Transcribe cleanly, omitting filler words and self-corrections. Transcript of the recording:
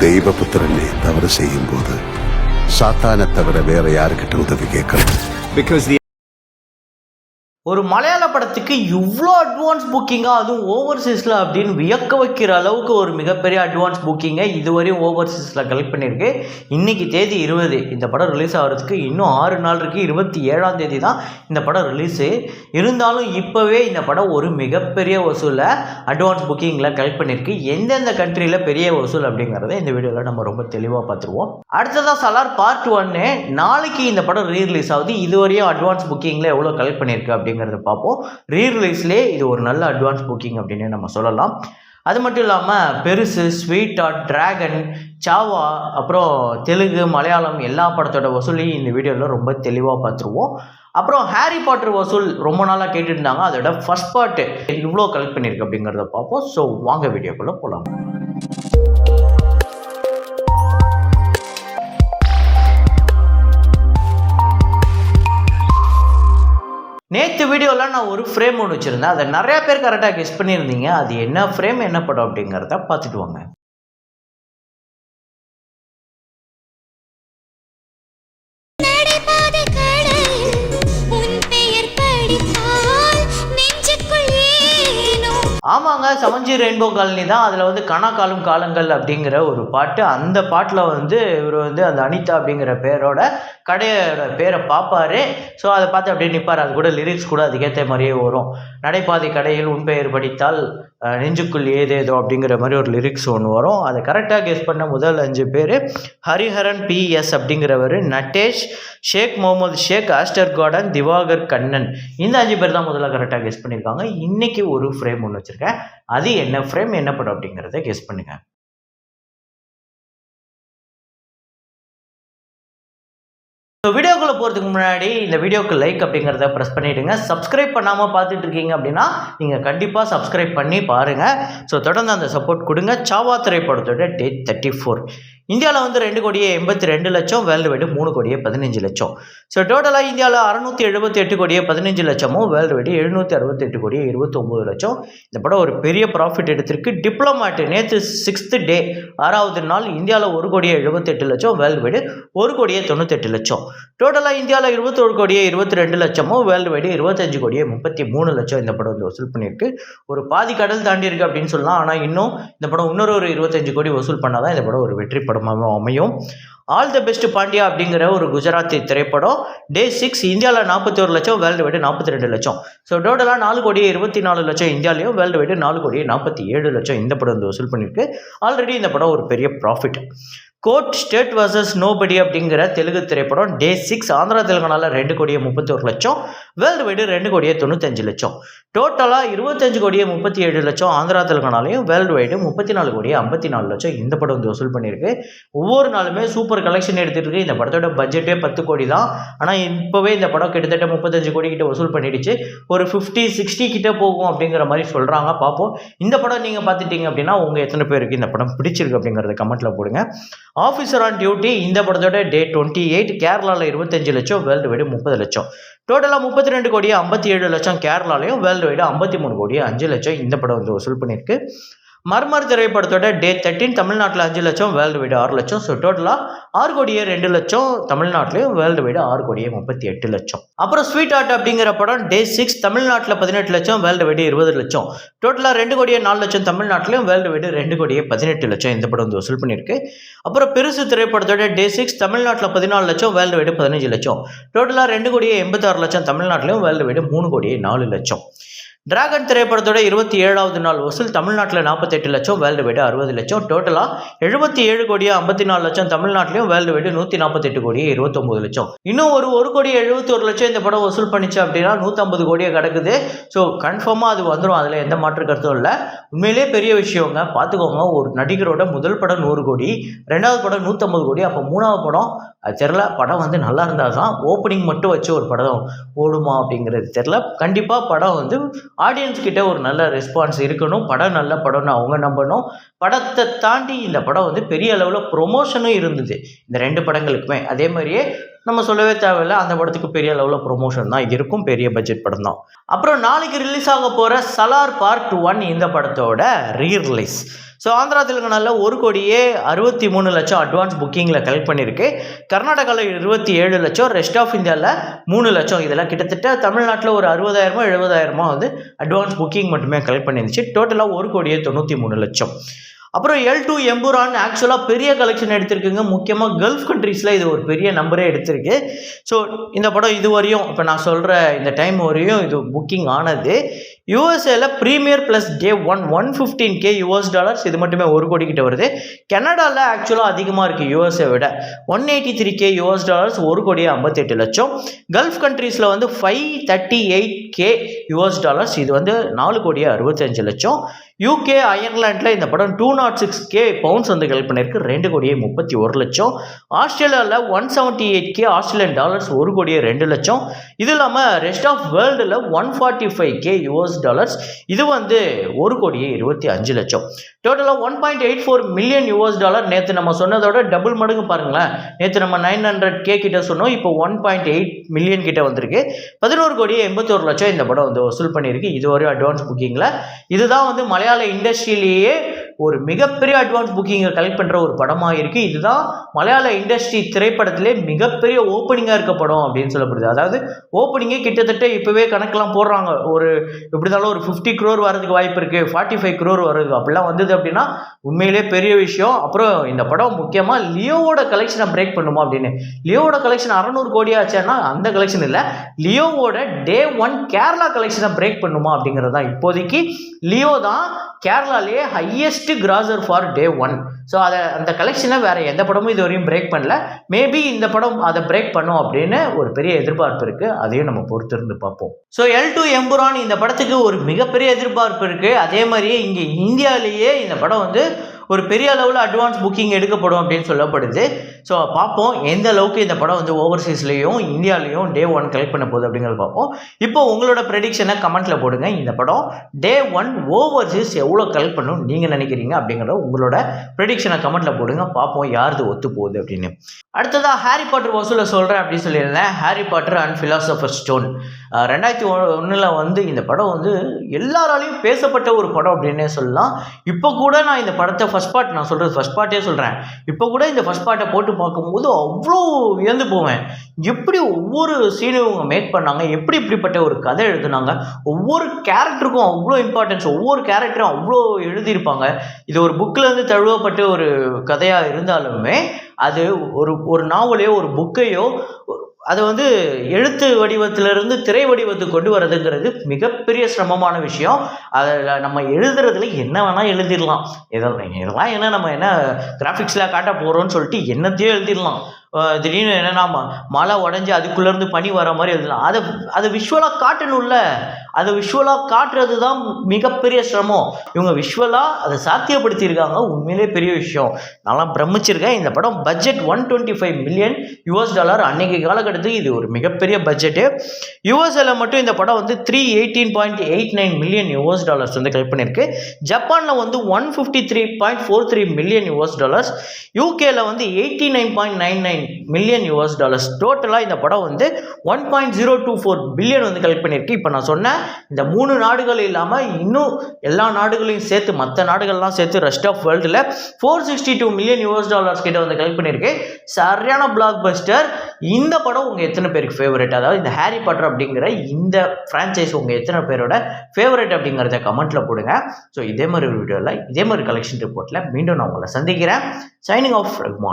தெய்வபுத்திரனே தவறு செய்யும் போது சாத்தானை தவிர வேற யாருக்கிட்ட உதவி கேட்கறது? ஒரு மலையாள படத்துக்கு இவ்வளோ அட்வான்ஸ் புக்கிங்காக, அதுவும் ஓவர்சீஸில் அப்படின்னு வியக்க வைக்கிற அளவுக்கு ஒரு மிகப்பெரிய அட்வான்ஸ் புக்கிங்கை இதுவரையும் ஓவர்சீஸில் கலெக்ட் பண்ணியிருக்கு. இன்றைக்கி தேதி 20, இந்த படம் ரிலீஸ் ஆகிறதுக்கு இன்னும் 6 நாள் இருக்குது. 27ஆம் தேதி தான் இந்த படம் ரிலீஸு. இருந்தாலும் இப்போவே இந்த படம் ஒரு மிகப்பெரிய வசூலை அட்வான்ஸ் புக்கிங்கில் கலெக்ட் பண்ணியிருக்கு. எந்தெந்த கண்ட்ரியில் பெரிய வசூல் அப்படிங்கிறத இந்த வீடியோவில் நம்ம ரொம்ப தெளிவாக பார்த்துருவோம். அடுத்ததாக சலார் பார்ட் 1 நாளைக்கு இந்த படம் ரீரிலீஸ் ஆகுது. இதுவரையும் அட்வான்ஸ் புக்கிங்கில் எவ்வளோ கலெக்ட் பண்ணியிருக்கு அப்படிங்கிறத பார்ப்போம். ரீரிலீஸ்லேயே இது ஒரு நல்ல அட்வான்ஸ் புக்கிங் அப்படின்னு நம்ம சொல்லலாம். அது மட்டும் இல்லாமல் பெருசு, ஸ்வீட் ஹார்ட், டிராகன், சாவா, அப்புறம் தெலுங்கு, மலையாளம் எல்லா படத்தோட வசூலையும் இந்த வீடியோவில் ரொம்ப தெளிவாக பார்த்துருவோம். அப்புறம் ஹாரி பாட்டர் வசூல் ரொம்ப நாளாக கேட்டுட்டு இருந்தாங்க. அதோட ஃபர்ஸ்ட் பார்ட்டு இவ்வளோ கலெக்ட் பண்ணியிருக்கு அப்படிங்கிறத பார்ப்போம். ஸோ வாங்க வீடியோக்குள்ளே போகலாம். நேற்று வீடியோவில் நான் ஒரு ஃப்ரேம் ஒன்று வச்சுருந்தேன். அதை நிறையா பேர் கரெக்டாக கெஸ் பண்ணியிருந்தீங்க. அது என்ன ஃப்ரேம், என்ன படம் அப்படிங்கிறத பார்த்துட்டு வாங்க. ஆமாங்க, 7G ரெயின்போ காலனி தான். அதில் வந்து கணக்காலும் காலங்கள் அப்படிங்கிற ஒரு பாட்டு. அந்த பாட்டில் வந்து இவர் வந்து அந்த அனிதா அப்படிங்கிற பேரோட கடையோட பேரை பார்ப்பார். ஸோ அதை பார்த்து அப்படியே நிற்பார். அது கூட லிரிக்ஸ் கூட அதுக்கேற்ற மாதிரியே வரும். நடைபாதை கடையில் உன் பெயர் படித்தால் நெஞ்சுக்குள் ஏதேதோ அப்படிங்கிற மாதிரி ஒரு லிரிக்ஸ் ஒன்று வரும். அதை கரெக்டாக கெஸ் பண்ண முதல் 5 பேர் ஹரிஹரன் PS அப்படிங்கிறவர், நட்டேஷ், ஷேக் முகமது ஷேக், ஆஸ்டர் கார்டன், திவாகர் கண்ணன். இந்த 5 பேர் தான் முதல்ல கரெக்டாக கெஸ் பண்ணியிருக்காங்க. இன்றைக்கி ஒரு ஃப்ரேம் ஒன்று வச்சுருக்கேன். அது என்ன ஃப்ரேம், என்ன படம் அப்படிங்கிறத கெஸ் பண்ணுங்கள். வீடியோக்குள்ளே போகிறதுக்கு முன்னாடி இந்த வீடியோக்கு லைக் அப்படிங்கிறத ப்ரெஸ் பண்ணிவிடுங்க. சப்ஸ்கிரைப் பண்ணாமல் பார்த்துட்டு இருக்கீங்க அப்படின்னா நீங்கள் கண்டிப்பாக சப்ஸ்கிரைப் பண்ணி பாருங்கள். ஸோ தொடர்ந்து அந்த சப்போர்ட் கொடுங்க. சாவா திரைப்படத்தோட டேட் 34. இந்தியாவில் வந்து 2,82,00,000, வேர்ல்டு வைடு 3,15,00,000. ஸோ டோட்டலாக இந்தியாவில் 678,15,00,000, வேர்ல்டு வைடு 768,29,00,000. இந்த படம் ஒரு பெரிய ப்ராஃபிட் எடுத்திருக்கு. டிப்ளமேட் நேற்று 6th டே, 6வது நாள் இந்தியாவில் 1,78,00,000, வேர்ல்டு வைடு 1,98,00,000. டோட்டலாக இந்தியாவில் 21,22,00,000, வேர்ல்டு வைடு 25,33,00,000 இந்த படம் வந்து வசூல் பண்ணியிருக்கு. ஒரு பாதி கடல் தாண்டி இருக்கு அப்படின்னு சொல்லலாம். ஆனால் இன்னும் இந்த படம் இன்னொரு 25 கோடி வசூல் பண்ணாதான் இந்த படம் ஒரு வெற்றி படமாக அமையும். ஆல் த பெஸ்ட் பாண்டியா அப்படிங்கிற ஒரு குஜராத்தி திரைப்படம் டே 6 இந்தியாவில் 41,00,000, வேர்ல்டு வைடு 42,00,000. ஸோ டோட்டலாக 4,24,00,000 இந்தியாவிலையும், வேர்ல்டு வைடு 4,47,00,000 இந்த படம் வந்து வசூல் பண்ணியிருக்கு. ஆல்ரெடி இந்த படம் ஒரு பெரிய profit. Court state versus nobody அப்படிங்கிற தெலுங்கு திரைப்படம் டே 6 ஆந்திரா தெலுங்கானாவில் 2,31,00,000, வேர்ல்டு வைடு 2,95,00,000. டோட்டலாக 25,37,00,000 ஆந்திரா தெலுங்கானாலையும், வேர்ல்டு வைடு 34,54,00,000 இந்த படம் வந்து வசூல் பண்ணியிருக்கு. ஒவ்வொரு நாளுமே சூப்பர் கலெக்ஷன் எடுத்துகிட்டு இருக்கு. இந்த படத்தோட பட்ஜெட்டே 10 கோடி தான். ஆனால் இப்போவே இந்த படம் கிட்டத்தட்ட 35 கோடி கிட்ட வசூல் பண்ணிடுச்சு. ஒரு 50-60 கிட்ட போகும் அப்படிங்கிற மாதிரி சொல்கிறாங்க. பார்ப்போம். இந்த படம் நீங்கள் பார்த்துட்டீங்க அப்படின்னா உங்கள் எத்தனை பேருக்கு இந்த படம் பிடிச்சிருக்கு அப்படிங்கிறத கமெண்ட்டில் போடுங்க. ஆஃபீஸர் ஆன் டியூட்டி இந்த படத்தோட டே 28 கேரளாவில் 25,00,000, வேர்ல்டு வைடு 30,00,000. டோட்டலாக 32,57,00,000 கேரளாலையும், வேர்ல்டு வைடு 53,05,00,000 இந்த படம் வந்து வசூல் பண்ணியிருக்கு. மர்மர் திரைப்படத்தோட டே 13 தமிழ்நாட்டில் 5,00,000, வேர்ல்டு வைடு 6,00,000. ஸோ டோட்டலாக 6,02,00,000 தமிழ்நாட்டிலையும், வேர்ல்டு வைடு 6,38,00,000. அப்புறம் ஸ்வீட் ஹார்ட் அப்படிங்கிற படம் டே 6 தமிழ்நாட்டில் 18,00,000, வேர்ல்டு வைடு 20,00,000. டோட்டலாக 2,04,00,000 தமிழ்நாட்டிலையும், வேர்ல்டு வைடு 2,18,00,000 இந்த படம் வந்து வசூல் பண்ணியிருக்கு. அப்புறம் பெருசு திரைப்படத்தோட டே 6 தமிழ்நாட்டில் 14,00,000, வேர்ல்டு வைடு 15,00,000. டோட்டலாக 2,86,00,000 தமிழ்நாட்டிலையும், வேர்ல்டு வைடு 3,04,00,000. டிராகன் திரைப்படத்தோட 27வது நாள் வசூல் தமிழ்நாட்டில் 48,00,000, வேர்ல்டு வைடு 60,00,000. டோட்டலாக 77,54,00,000 தமிழ்நாட்டிலையும், வேர்ல்டு வைடு 148,29,00,000. இன்னும் ஒரு 1,71,00,000 இந்த படம் வசூல் பண்ணிச்சு அப்படின்னா 150 கோடியை கிடக்குது. ஸோ கன்ஃபார்மாக அது வந்துடும். அதில் எந்த மாற்று கருத்தும் இல்லை. உண்மையிலே பெரிய விஷயங்க. பார்த்துக்கோங்க, ஒரு நடிகரோட முதல் படம் 100 கோடி, 2வது படம் 150 கோடி, அப்போ 3வது படம் அது தெரில. படம் வந்து நல்லா இருந்தால் தான் ஓப்பனிங் மட்டும் வச்சு ஒரு படம் ஓடுமா அப்படிங்கிறது தெரில. கண்டிப்பாக படம் வந்து ஆடியன்ஸ் கிட்ட ஒரு நல்ல ரெஸ்பான்ஸ் இருக்கணும். படம் நல்ல படம்னு அவங்க நம்பணும். படத்தை தாண்டி இந்த படம் வந்து பெரிய அளவில் ப்ரொமோஷனும் இருந்தது இந்த 2 படங்களுக்குமே. அதே மாதிரியே நம்ம சொல்லவே தேவையில்லை, அந்த படத்துக்கு பெரிய அளவில் ப்ரொமோஷன் தான் இருக்கும். பெரிய பட்ஜெட் படம் தான். அப்புறம் நாளைக்கு ரிலீஸ் ஆக போகிற சலார் பார்ட் 1 இந்த படத்தோட ரீரிலீஸ். ஸோ ஆந்திரா தெலுங்கானாவில் 1,63,00,000 அட்வான்ஸ் புக்கிங்கில் கலெக்ட் பண்ணியிருக்கு. கர்நாடகாவில் 27 லட்சம், ரெஸ்ட் ஆஃப் இந்தியாவில் 3 லட்சம். இதெல்லாம் கிட்டத்தட்ட தமிழ்நாட்டில் ஒரு 60,000 70,000 வந்து அட்வான்ஸ் புக்கிங் மட்டுமே கலெக்ட் பண்ணியிருந்துச்சு. டோட்டலாக 1,93,00,000. அப்புறம் L2 எம்புரான் ஆக்சுவலாக பெரிய கலெக்ஷன் எடுத்திருக்குங்க. முக்கியமாக கல்ஃப் கண்ட்ரீஸில் இது ஒரு பெரிய நம்பரே எடுத்திருக்கு. ஸோ இந்த படம் இது வரையும் இப்போ நான் சொல்கிற இந்த டைம் வரையும் இது புக்கிங் ஆனது. யூஎஸ்ஏல ப்ரீமியர் ப்ளஸ் டே 115K US இது மட்டுமே 1 கோடி கிட்ட வருது. கனடாவில் ஆக்சுவலாக அதிகமாக இருக்குது யூஎஸ்ஏ விட 183K US 1,58,00,000. கல்ஃப் கண்ட்ரீஸில் வந்து 538K US இது வந்து 4,65,00,000. யூகே அயர்லாண்டில் இந்த படம் 206K பவுண்ட்ஸ் வந்து கலெக்ட் பண்ணியிருக்கு 2,31,00,000. ஆஸ்திரேலியாவில் 178K ஆஸ்திரேலியன் டாலர்ஸ் 1,02,00,000. இது இல்லாமல் ரெஸ்ட் ஆஃப் வேர்ல்டில் 145K US இது வந்து 1,25,00,000. டோட்டலாக 1.84 மில்லியன் US நேற்று நம்ம சொன்னதோட டபுள் மடங்கு பாருங்களேன். நேற்று நம்ம 900K கிட்ட சொன்னோம், இப்போ 1.8 மில்லியன் கிட்ட வந்திருக்கு. 11,81,00,000 இந்த படம் வந்து வசூல் பண்ணியிருக்கு இதுவரை அட்வான்ஸ் புக்கிங்கில். இதுதான் வந்து மலையாள இண்டஸ்ட்ரியிலேயே ஒரு மிகப்பெரிய அட்வான்ஸ் புக்கிங்கை கலெக்ட் பண்ணுற ஒரு படமாக இருக்குது. இதுதான் மலையாள இண்டஸ்ட்ரி திரைப்படத்திலே மிகப்பெரிய ஓப்பனிங்காக இருக்க படம் அப்படின்னு சொல்லப்படுது. அதாவது ஓப்பனிங்கே கிட்டத்தட்ட இப்போவே கணக்கெலாம் போடுறாங்க. ஒரு எப்படி இருந்தாலும் ஒரு 50 crore வரதுக்கு வாய்ப்பு இருக்குது, 45 crore வருது அப்படிலாம் வந்தது அப்படின்னா உண்மையிலே பெரிய விஷயம். அப்புறம் இந்த படம் முக்கியமாக லியோவோட கலெக்ஷனை பிரேக் பண்ணுமா அப்படின்னு. லியோவோட கலெக்ஷன் 600 கோடி ஆச்சுன்னா அந்த கலெக்ஷன் இல்லை, லியோவோட டே 1 கேரளா கலெக்ஷனை பிரேக் பண்ணுமா அப்படிங்கிறது தான். இப்போதைக்கு லியோ தான் கேரளாலேயே highest grosser for day 1. So அந்த கலெக்ஷனை வேறு எந்த படமும் இது வரையும் பிரேக் பண்ணல. மேபி இந்த படம் அதை பிரேக் பண்ணும் அப்படின்னு ஒரு பெரிய எதிர்பார்ப்பு இருக்குது. அதையும் நம்ம பொறுத்திருந்து பார்ப்போம். ஸோ L2 எம்புரான் இந்த படத்துக்கு ஒரு மிகப்பெரிய எதிர்பார்ப்பு இருக்குது. அதே மாதிரியே இங்கே இந்தியாவிலேயே இந்த படம் வந்து ஒரு பெரிய அளவில் அட்வான்ஸ் புக்கிங் எடுக்கப்படும் அப்படின்னு சொல்லப்படுது. ஸோ பார்ப்போம் எந்த அளவுக்கு இந்த படம் வந்து ஓவர்சீஸ்லேயும் இந்தியாவிலையும் டே 1 கலெக்ட் பண்ண போகுது அப்படிங்கிறது பார்ப்போம். இப்போ உங்களோட ப்ரெடிக்ஷனை கமெண்ட்டில் போடுங்க. இந்த படம் டே 1 ஓவர்சீஸ் எவ்வளோ கலெக்ட் பண்ணணும் நீங்கள் நினைக்கிறீங்க அப்படிங்கிறத உங்களோட ப்ரெடிக்ஷனை கமெண்ட்டில் போடுங்க. பார்ப்போம் யாருது ஒத்து போகுது அப்படின்னு. அடுத்ததாக ஹாரி பாட்டர் வசூலை சொல்கிறேன் அப்படின்னு சொல்லியிருந்தேன். Harry Potter and philosopher stone 2001 வந்து இந்த படம் வந்து எல்லாராலையும் பேசப்பட்ட ஒரு படம் அப்படின்னே சொல்லலாம். இப்போ கூட நான் இந்த படத்தை ஃபஸ்ட் பார்ட், நான் சொல்கிறது ஃபஸ்ட் பார்ட்டே சொல்கிறேன், இப்போ கூட இந்த ஃபஸ்ட் பார்ட்டை போட்டு பார்க்கும்போது அவ்வளோ வியந்து போவேன். எப்படி ஒவ்வொரு சீனையும் இவங்க மேக் பண்ணாங்க, எப்படி இப்படிப்பட்ட ஒரு கதை எழுதுனாங்க, ஒவ்வொரு கேரக்டருக்கும் அவ்வளோ இம்பார்ட்டன்ஸ், ஒவ்வொரு கேரக்டரும் அவ்வளோ எழுதியிருப்பாங்க. இது ஒரு புக்கிலேருந்து தழுவப்பட்ட ஒரு கதையாக இருந்தாலுமே அது ஒரு நாவலையோ ஒரு புக்கையோ அதை வந்து எழுத்து வடிவத்திலிருந்து திரை வடிவத்துக்கு கொண்டு வரதுங்கிறது மிகப்பெரிய சிரமமான விஷயம். அதில் நம்ம எழுதுறதுல என்ன வேணால் எழுதிடலாம். இதெல்லாம் என்ன நம்ம என்ன கிராஃபிக்ஸில் காட்ட போகிறோன்னு சொல்லிட்டு என்னத்தையும் எழுதிடலாம். திடீர்னு என்னென்னா மழை உடஞ்சி அதுக்குள்ளேருந்து பனி வர மாதிரி எழுதலாம். அதை விஷுவலாக காட்டணும்ல, அதை விஷுவலாக காட்டுறது தான் மிகப்பெரிய சிரமம். இவங்க விஷுவலாக அதை சாத்தியப்படுத்தியிருக்காங்க, உண்மையிலே பெரிய விஷயம். நல்லா பிரமிச்சிருக்கேன். இந்த படம் பட்ஜெட் 125 மில்லியன் US அன்னைக்கு காலகட்டத்துக்கு இது ஒரு மிகப்பெரிய பட்ஜெட்டு. யூஎஸ்ஏல மட்டும் இந்த படம் வந்து 318.89 மில்லியன் US வந்து கலெக்ட் பண்ணியிருக்கு. ஜப்பானில் வந்து 153.43 மில்லியன் US, யூகேல வந்து 89.99 மில்லியன் US. டோட்டலாக இந்த படம் வந்து 1.024 பில்லியன் வந்து கலெக்ட் பண்ணியிருக்கு. இப்போ நான் சொன்ன இந்த 3 நாடுகள் இல்லாமல் இன்னும் எல்லா நாடுகளையும் சேர்த்து, மற்ற நாடுகள்லாம் சேர்த்து ரெஸ்ட் ஆஃப் வேர்ல்டில் 462 மில்லியன் US கிட்ட வந்து கலெக்ட் பண்ணியிருக்கு. சரியான பிளாக் பஸ்டர். இந்த படம் உங்கள் எத்தனை பேருக்கு ஃபேவரட், அதாவது இந்த ஹாரி பாட்டர் அப்படிங்கிற இந்த ஃப்ரான்ச்சைஸ் உங்கள் எத்தனை பேரோட ஃபேவரட் அப்படிங்கிறத கமெண்ட்டில் போடுங்க. ஸோ இதே மாதிரி ஒரு வீடியோவில் இதே மாதிரி கலெக்ஷன் ரிப்போர்ட்டில் மீண்டும் நான் உங்களை சந்திக்கிறேன். Signing off Rahman.